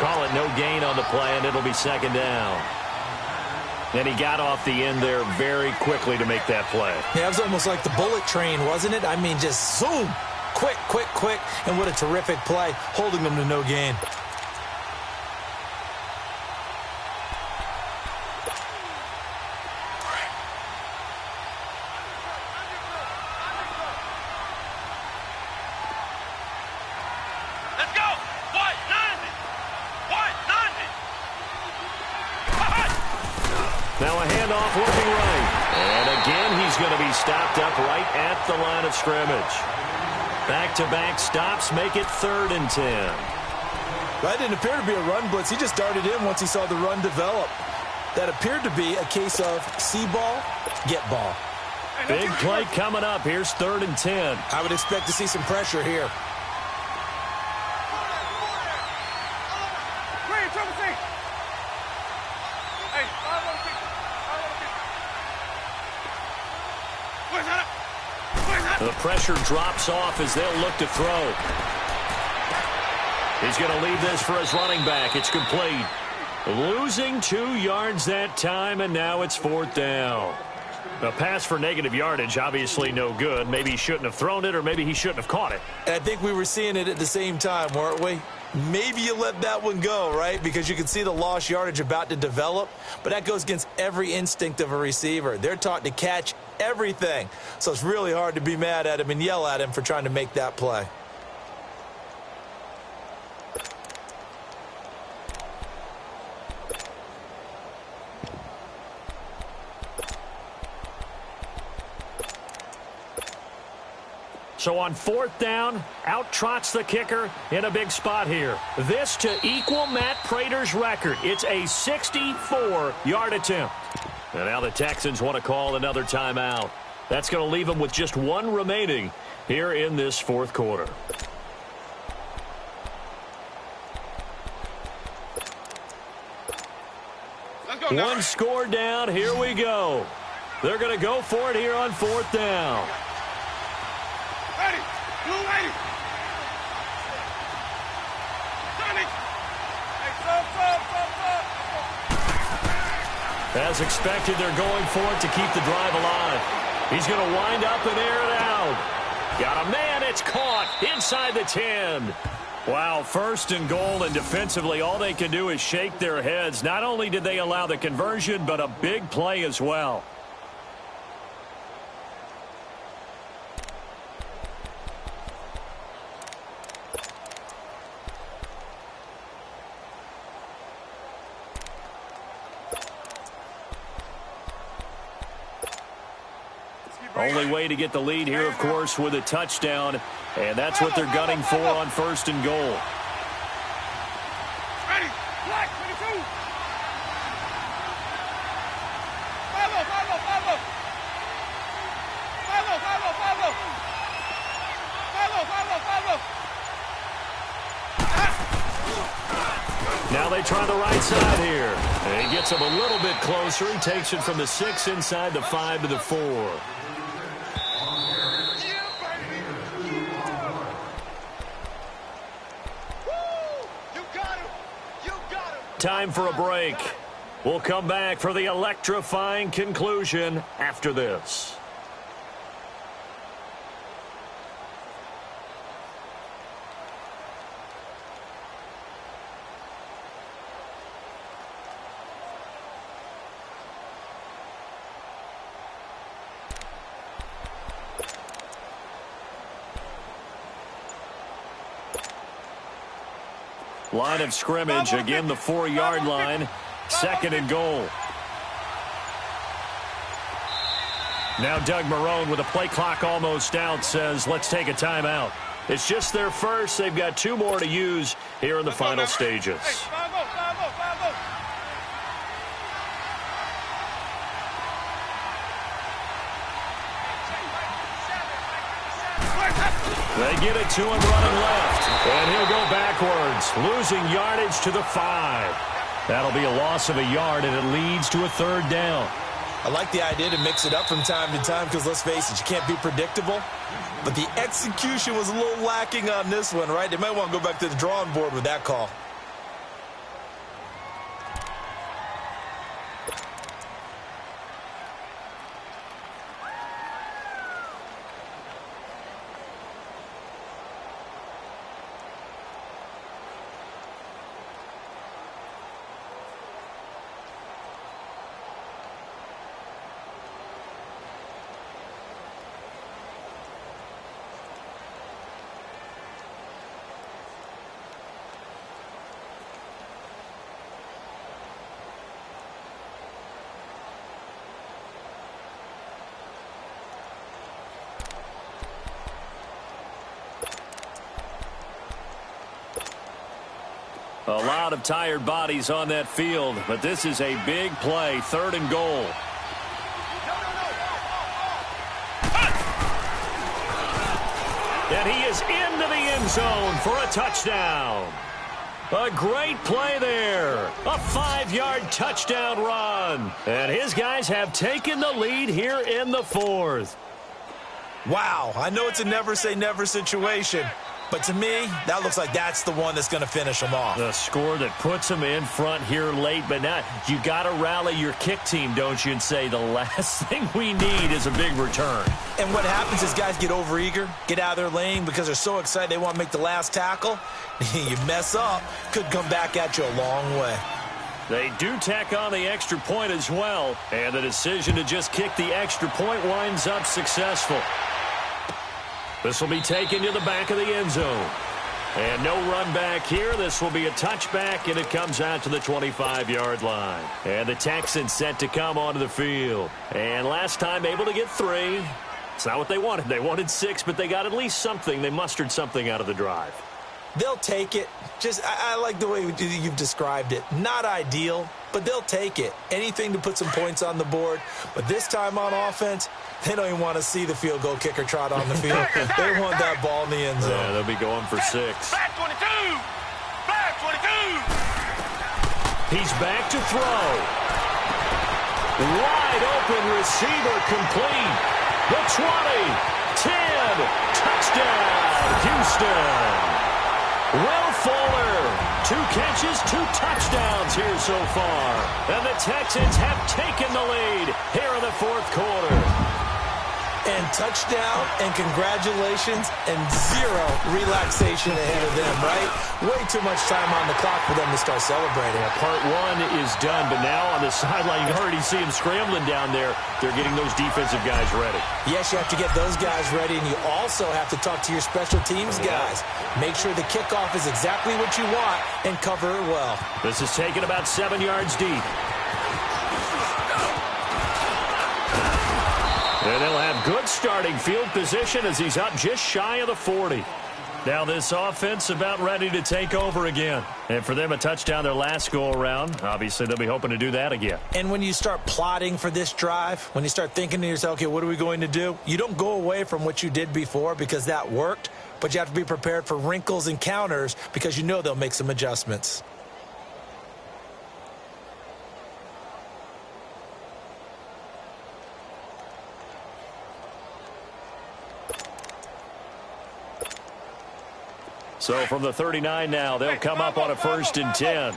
Call it no gain on the play, and it'll be 2nd down. And he got off the end there very quickly to make that play. Yeah, it was almost like the bullet train, wasn't it? I mean, just zoom. Quick. And what a terrific play, holding them to no gain. Let's go! What? 90! What? 90! Now a handoff looking right. And again, he's going to be stopped up right at the line of scrimmage. Back-to-back stops make it 3rd and 10. That didn't appear to be a run blitz. He just darted in once he saw the run develop. That appeared to be a case of see ball, get ball. Big play coming up. Here's 3rd and 10. I would expect to see some pressure here. Green, triple C! Hey, 5 on 50. 5 on 50. Where's that? The pressure drops off as they'll look to throw. He's going to leave this for his running back. It's complete. Losing 2 yards that time, and now it's 4th down. A pass for negative yardage, obviously no good. Maybe he shouldn't have thrown it, or maybe he shouldn't have caught it. And I think we were seeing it at the same time, weren't we? Maybe you let that one go, right? Because you can see the lost yardage about to develop. But that goes against every instinct of a receiver. They're taught to catch everything. So it's really hard to be mad at him and yell at him for trying to make that play. So on 4th down, out trots the kicker in a big spot here. This to equal Matt Prater's record. It's a 64-yard attempt. And now the Texans want to call another timeout. That's going to leave them with just 1 remaining here in this 4th quarter. One score down. Here we go. They're going to go for it here on 4th down. Ready. Blue ready. Johnny. Hey, As expected, they're going for it to keep the drive alive. He's going to wind up and air it out. Got a man. It's caught inside the 10. Wow, 1st and goal, and defensively all they can do is shake their heads. Not only did they allow the conversion, but a big play as well. Only way to get the lead here, of course, with a touchdown, and that's what they're gunning for on 1st and goal. Ready. Black 22. Follow. Now they try the right side here. And he gets him a little bit closer. He takes it from the 6 inside the 5 to the 4. Time for a break. We'll come back for the electrifying conclusion after this. Line of scrimmage, again the 4-yard line, 2nd and goal. Now Doug Marrone, with a play clock almost out, says let's take a timeout. It's just their first. They've got 2 more to use here in the final stages. They get it to him running left. And he'll go backwards, losing yardage to the 5. That'll be a loss of a yard, and it leads to a 3rd down. I like the idea to mix it up from time to time because, let's face it, you can't be predictable. But the execution was a little lacking on this one, right? They might want to go back to the drawing board with that call. A lot of tired bodies on that field, but this is a big play, 3rd and goal. And he is into the end zone for a touchdown. A great play there. A 5-yard touchdown run. And his guys have taken the lead here in the 4th. Wow, I know it's a never-say-never situation, but to me, that looks like that's the one that's going to finish them off. The score that puts them in front here late, but now you got to rally your kick team, don't you, and say the last thing we need is a big return. And what happens is guys get overeager, get out of their lane because they're so excited they want to make the last tackle. You mess up, could come back at you a long way. They do tack on the extra point as well, and the decision to just kick the extra point winds up successful. This will be taken to the back of the end zone. And no run back here. This will be a touchback, and it comes out to the 25-yard line. And the Texans set to come onto the field. And last time able to get 3. It's not what they wanted. They wanted 6, but they got at least something. They mustered something out of the drive. They'll take it. I like the way you've described it. Not ideal, but they'll take it. Anything to put some points on the board. But this time on offense, they don't even want to see the field goal kicker trot on the field. They want that ball in the end zone. Yeah, they'll be going for 6. Back 22! Back 22! He's back to throw. Wide open receiver complete. The 20, 10, touchdown, Houston. Will Fuller, 2 catches, 2 touchdowns here so far. And the Texans have taken the lead here in the 4th quarter. And touchdown, and congratulations, and 0 relaxation ahead of them, right? Way too much time on the clock for them to start celebrating. Part 1 is done, but now on the sideline, you already see them scrambling down there. They're getting those defensive guys ready. Yes, you have to get those guys ready, and you also have to talk to your special teams guys. Make sure the kickoff is exactly what you want and cover it well. This is taken about 7 yards deep. And they'll have good starting field position as he's up just shy of the 40. Now this offense about ready to take over again. And for them, a touchdown their last go-around. Obviously, they'll be hoping to do that again. And when you start plotting for this drive, when you start thinking to yourself, okay, what are we going to do? You don't go away from what you did before because that worked, but you have to be prepared for wrinkles and counters because you know they'll make some adjustments. So from the 39 now, they'll come up on a 1st and 10.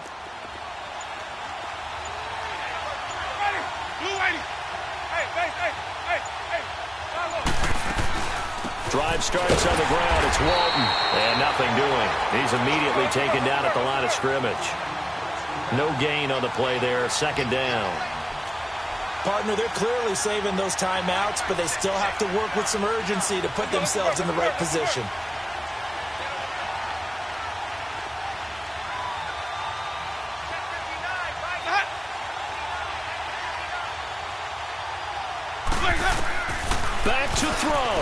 Drive starts on the ground. It's Walton. And nothing doing. He's immediately taken down at the line of scrimmage. No gain on the play there. 2nd down. Partner, they're clearly saving those timeouts, but they still have to work with some urgency to put themselves in the right position. Back to throw.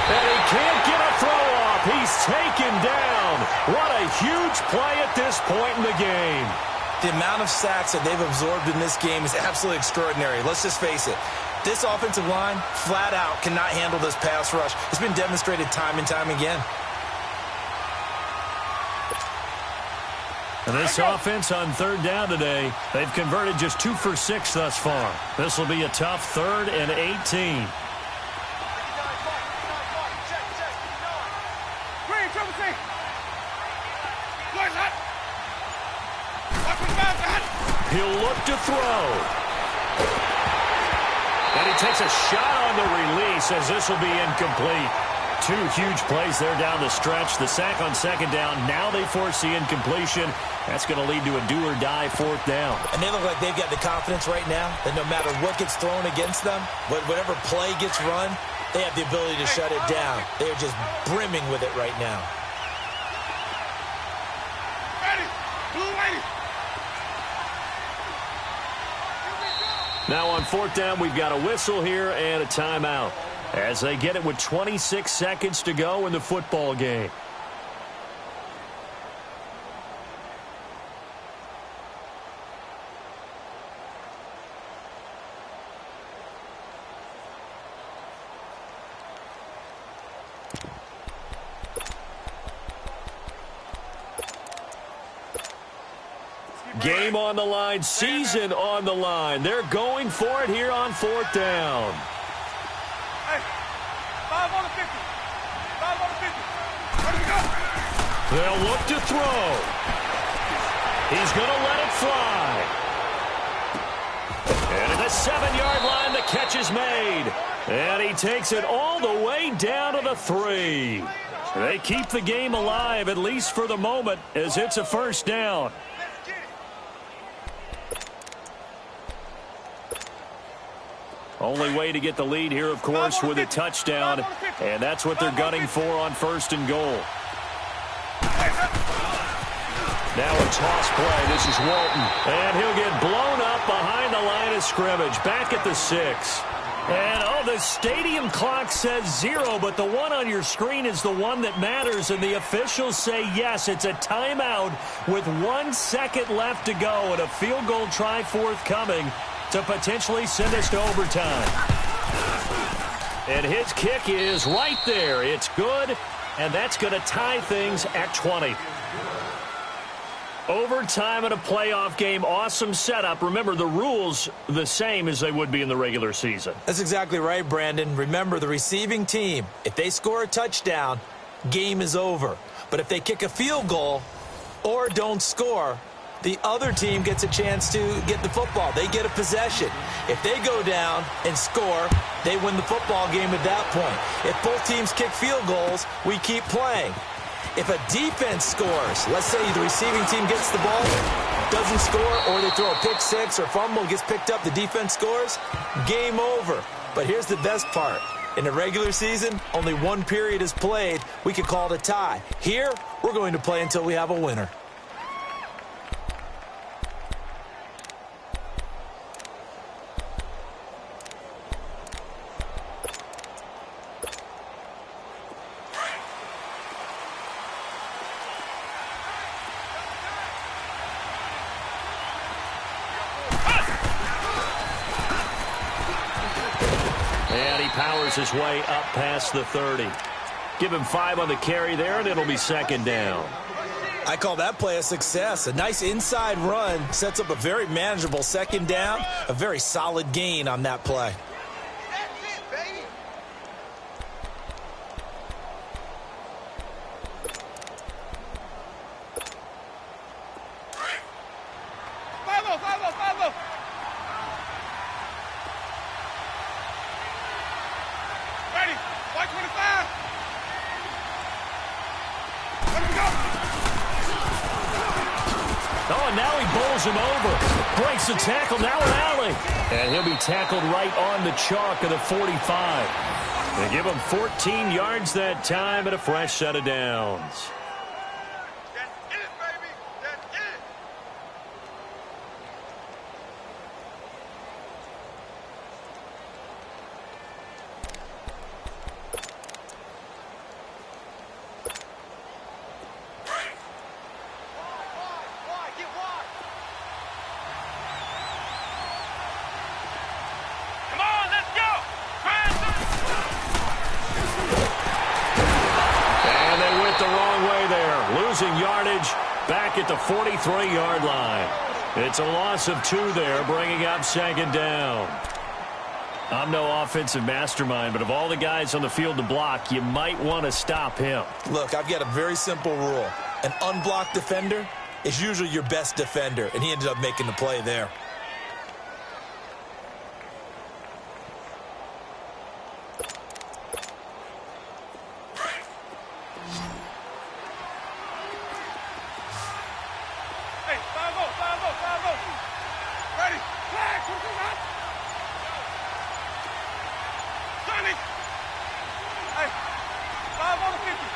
And he can't get a throw off. He's taken down. What a huge play at this point in the game. The amount of sacks that they've absorbed in this game is absolutely extraordinary. Let's just face it. This offensive line, flat out, cannot handle this pass rush. It's been demonstrated time and time again. And this offense on 3rd down today, they've converted just 2 for 6 thus far. This will be a tough 3rd and 18. He'll look to throw. And he takes a shot on the release as this will be incomplete. 2 huge plays there down the stretch. The sack on 2nd down. Now they force the incompletion. That's going to lead to a do-or-die 4th down. And they look like they've got the confidence right now that no matter what gets thrown against them, whatever play gets run, they have the ability to shut it down. They are just brimming with it right now. Now on 4th down, we've got a whistle here and a timeout as they get it with 26 seconds to go in the football game. Game on the line, season on the line. They're going for it here on 4th down. Hey, They'll look to throw. He's going to let it fly. And at the 7-yard line, the catch is made. And he takes it all the way down to the 3. They keep the game alive, at least for the moment, as it's a first down. Only way to get the lead here, of course, with a touchdown. And that's what they're gunning for on 1st and goal. Now a toss play. This is Walton. And he'll get blown up behind the line of scrimmage. Back at the 6. And, the stadium clock says 0, but the one on your screen is the one that matters. And the officials say, yes, it's a timeout with 1 second left to go and a field goal try forthcoming to potentially send us to overtime. And his kick is right there. It's good, and that's going to tie things at 20. Overtime in a playoff game, awesome setup. Remember, the rules the same as they would be in the regular season. That's exactly right, Brandon. Remember, the receiving team, if they score a touchdown, game is over. But if they kick a field goal or don't score, the other team gets a chance to get the football. They get a possession. If they go down and score, they win the football game at that point. If both teams kick field goals, we keep playing. If a defense scores, let's say the receiving team gets the ball, doesn't score, or they throw a pick 6 or fumble, gets picked up, the defense scores, game over. But here's the best part. In the regular season, only 1 period is played. We could call it a tie. Here, we're going to play until we have a winner. Powers his way up past the 30. Give him 5 on the carry there, and it'll be 2nd down. I call that play a success. A nice inside run sets up a very manageable 2nd down, a very solid gain on that play. That's it, baby. Follow. Ready, white 25. Let him go. Oh, and now he bowls him over. Breaks the tackle, now an alley. And he'll be tackled right on the chalk of the 45. They give him 14 yards that time and a fresh set of downs. That's it, baby. That's it. Wide, get wide. Come on, let's go. And they went the wrong way there. Losing yardage back at the 43-yard line. It's a loss of 2 there, bringing up 2nd down. I'm no offensive mastermind, but of all the guys on the field to block, you might want to stop him. Look, I've got a very simple rule. An unblocked defender is usually your best defender, and he ended up making the play there. Hey, 5-0. Ready? Flag, come on. Johnny. Hey, 5 on the 50.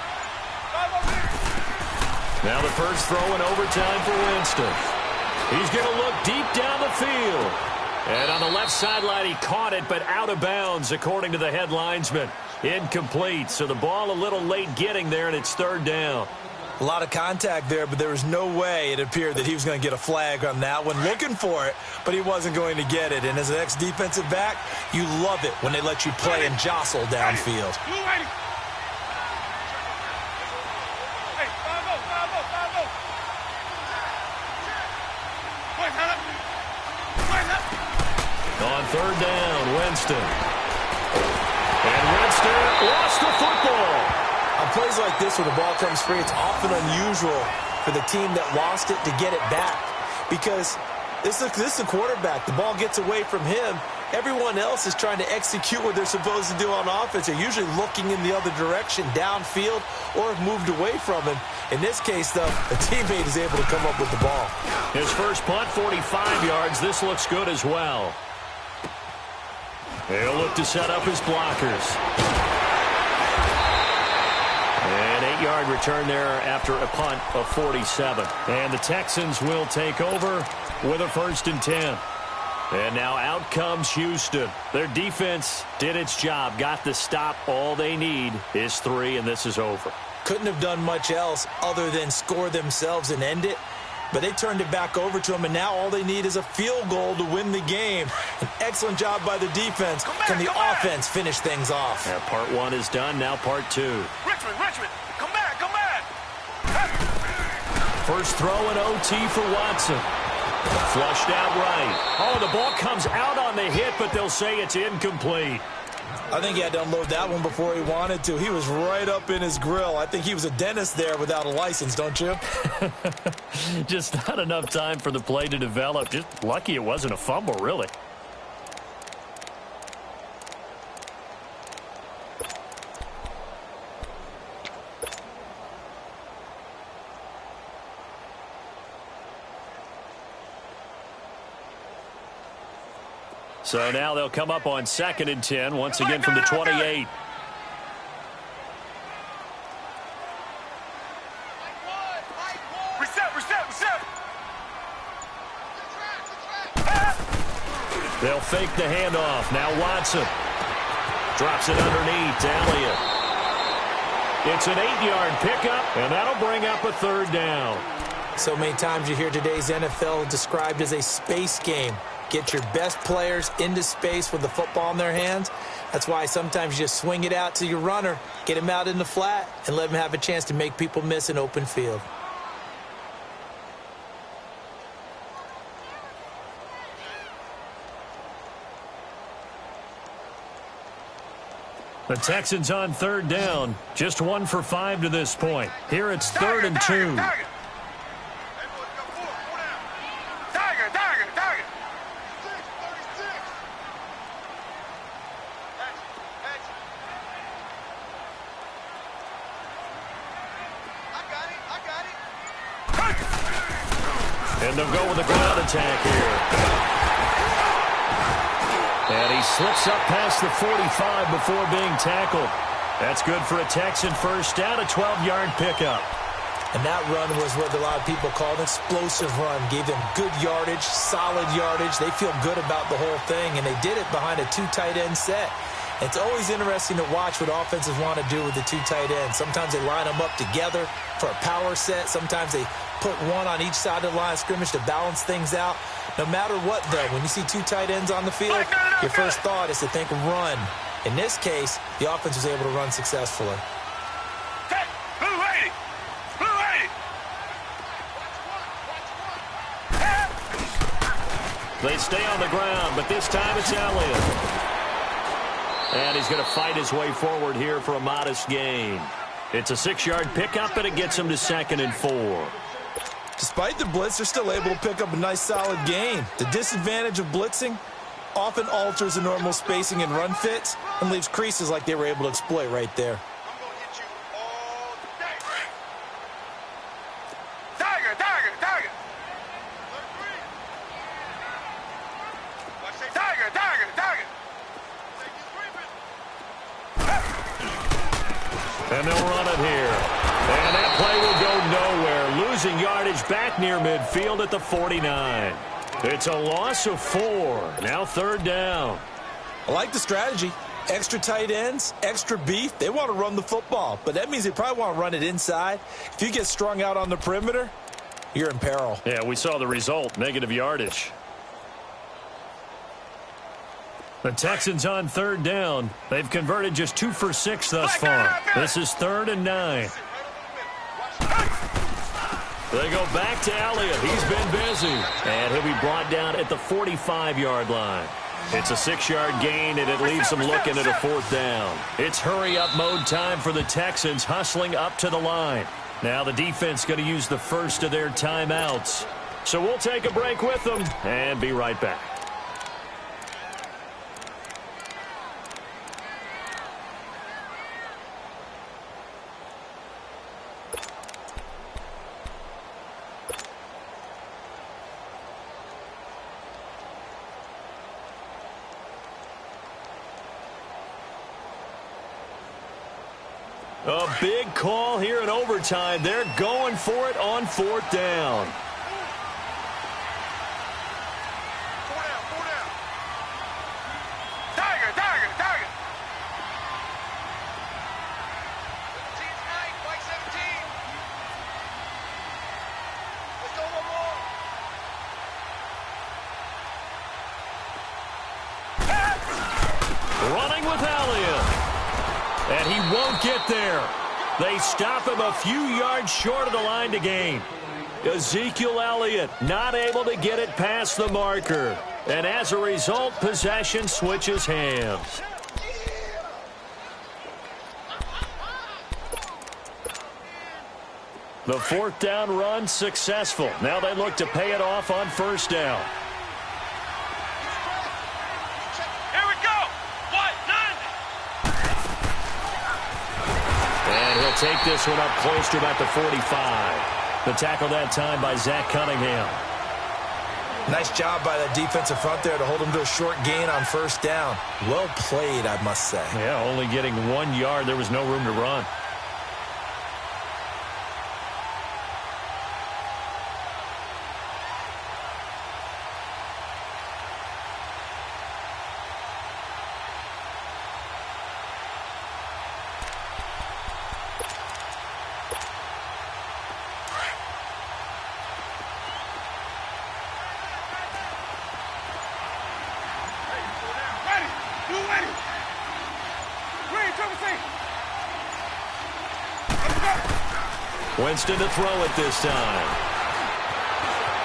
5 on the 50. Now the first throw in overtime for Winston. He's going to look deep down the field. And on the left sideline, he caught it, but out of bounds, according to the head linesman. Incomplete, so the ball a little late getting there, and it's 3rd down. A lot of contact there, but there was no way it appeared that he was going to get a flag on that one. Looking for it, but he wasn't going to get it. And as an ex-defensive back, you love it when they let you play and jostle downfield. 280. Hey, 5-0. Wait, hold up. On 3rd down, Winston. And Winston lost the football. I'll plays like this where the ball comes free, it's often unusual for the team that lost it to get it back. Because this is a quarterback. The ball gets away from him. Everyone else is trying to execute what they're supposed to do on offense. They're usually looking in the other direction, downfield, or have moved away from him. In this case, though, a teammate is able to come up with the ball. His first punt, 45 yards. This looks good as well. He'll look to set up his blockers. An 8-yard return there after a punt of 47. And the Texans will take over with a 1st and 10. And now out comes Houston. Their defense did its job, got the stop. All they need is 3, and this is over. Couldn't have done much else other than score themselves and end it. But they turned it back over to them, and now all they need is a field goal to win the game. An excellent job by the defense. Can the offense finish things off? Yeah, part 1 is done. Now part 2. Richmond, come back. First throw in OT for Watson. Flushed out right. Oh, the ball comes out on the hit, but they'll say it's incomplete. I think he had to unload that one before he wanted to. He was right up in his grill. I think he was a dentist there without a license, don't you? Just not enough time for the play to develop. Just lucky it wasn't a fumble, really. So now they'll come up on 2nd and 10, once again from the 28. Reset. They'll fake the handoff. Now Watson drops it underneath to Elliott. It's an 8-yard pickup, and that'll bring up a 3rd down. So many times you hear today's NFL described as a space game. Get your best players into space with the football in their hands. That's why sometimes you just swing it out to your runner, get him out in the flat, and let him have a chance to make people miss an open field. The Texans on 3rd down. Just 1 for 5 to this point. Here it's 3rd and 2. And they'll go with a ground attack here. And he slips up past the 45 before being tackled. That's good for a Texan first down, a 12-yard pickup. And that run was what a lot of people call an explosive run. Gave them good yardage, solid yardage. They feel good about the whole thing, and they did it behind a 2 tight end set. It's always interesting to watch what offenses want to do with the 2 tight ends. Sometimes they line them up together for a power set. Sometimes they put one on each side of the line of scrimmage to balance things out. No matter what, though, when you see 2 tight ends on the field, your first thought is to think run. In this case, the offense was able to run successfully. They stay on the ground, but this time it's Elliott. And he's going to fight his way forward here for a modest gain. It's a 6-yard pickup, and it gets him to 2nd and 4. Despite the blitz, they're still able to pick up a nice, solid gain. The disadvantage of blitzing often alters the normal spacing and run fits and leaves creases like they were able to exploit right there. And they'll run it here. And that play will go nowhere. Losing yardage back near midfield at the 49. It's a loss of 4. Now 3rd down. I like the strategy. Extra tight ends, extra beef. They want to run the football, but that means they probably want to run it inside. If you get strung out on the perimeter, you're in peril. Yeah, we saw the result, negative yardage. The Texans on 3rd down. They've converted just 2 for 6 thus far. This is 3rd and 9. They go back to Elliott. He's been busy. And he'll be brought down at the 45-yard line. It's a 6-yard gain, and it leaves them looking at a 4th down. It's hurry-up mode time for the Texans, hustling up to the line. Now the defense going to use the first of their timeouts. So we'll take a break with them and be right back. A big call here in overtime. They're going for it on 4th down. Four down. Tiger. 17's night, white 17. Let's go one more. Running with Elliott. And he won't get there. They stop him a few yards short of the line to gain. Ezekiel Elliott not able to get it past the marker. And as a result, possession switches hands. The 4th down run successful. Now they look to pay it off on 1st down. Here we go. What? 9. And he'll take this one up close to about the 45. The tackle that time by Zach Cunningham. Nice job by that defensive front there to hold him to a short gain on 1st down. Well played, I must say. Yeah, only getting 1 yard. There was no room to run. Winston to throw it this time.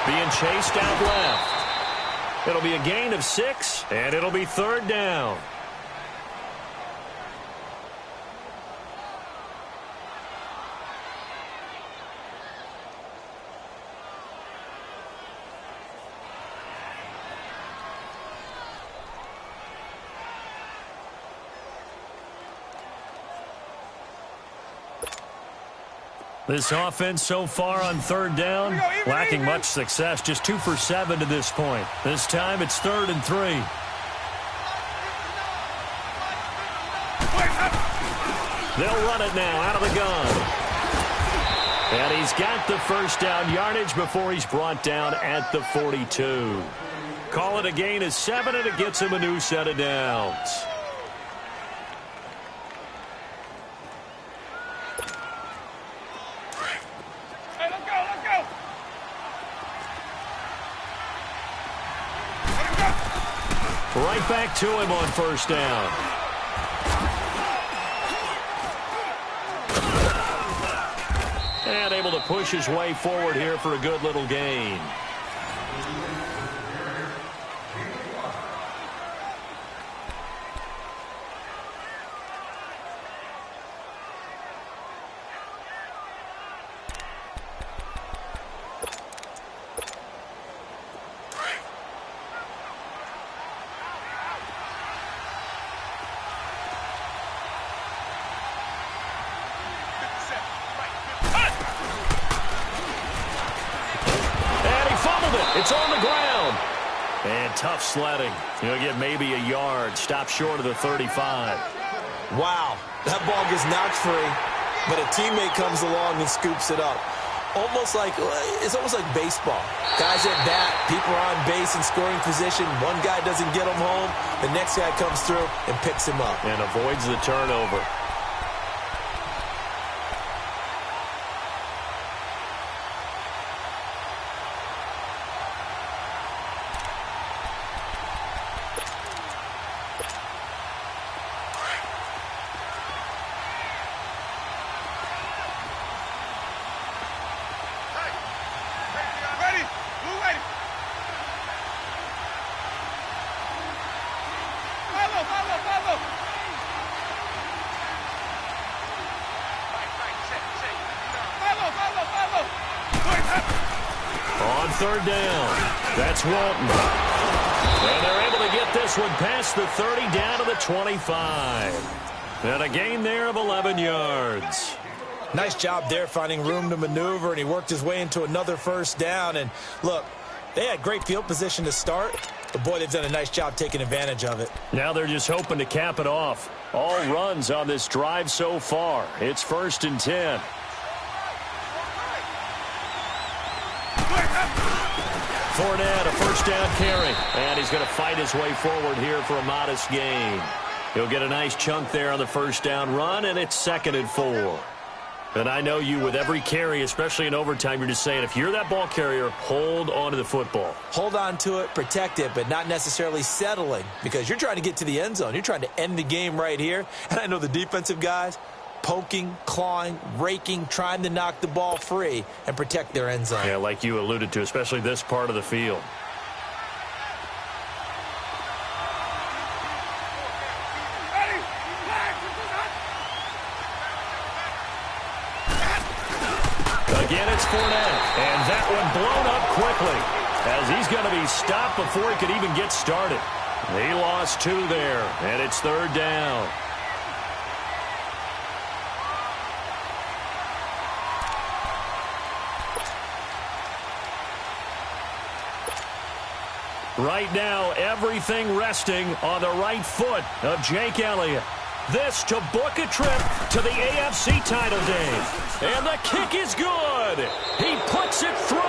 Being chased out left. It'll be a gain of 6, and it'll be 3rd down. This offense so far on 3rd down, lacking much success, just 2 for 7 to this point. This time it's 3rd and 3. They'll run it now out of the gun. And he's got the 1st down yardage before he's brought down at the 42. Call it a gain of 7, and it gets him a new set of downs. Right back to him on 1st down. And able to push his way forward here for a good little gain. It's on the ground. And tough sledding. He'll get maybe a yard. Stop short of the 35. Wow. That ball gets knocked free, but a teammate comes along and scoops it up. It's almost like baseball. Guys at bat, people are on base in scoring position. One guy doesn't get him home. The next guy comes through and picks him up. And avoids the turnover. third down. That's Walton. And they're able to get this one past the 30 down to the 25. And a gain there of 11 yards. Nice job there finding room to maneuver, and he worked his way into another first down. And look, they had great field position to start, but boy, they've done a nice job taking advantage of it. Now they're just hoping to cap it off. All runs on this drive so far. It's 1st and 10. Fournette, a first down carry. And he's going to fight his way forward here for a modest gain. He'll get a nice chunk there on the first down run, and it's 2nd and 4. And I know you, with every carry, especially in overtime, you're just saying, if you're that ball carrier, hold on to the football. Hold on to it, protect it, but not necessarily settling, because you're trying to get to the end zone. You're trying to end the game right here. And I know the defensive guys, poking, clawing, raking, trying to knock the ball free and protect their end zone. Yeah, like you alluded to, especially this part of the field. Again, it's Fournette, and that one blown up quickly as he's going to be stopped before he could even get started. He lost 2 there, and it's 3rd down. Right now, everything resting on the right foot of Jake Elliott. This to book a trip to the AFC title game. And the kick is good. He puts it through,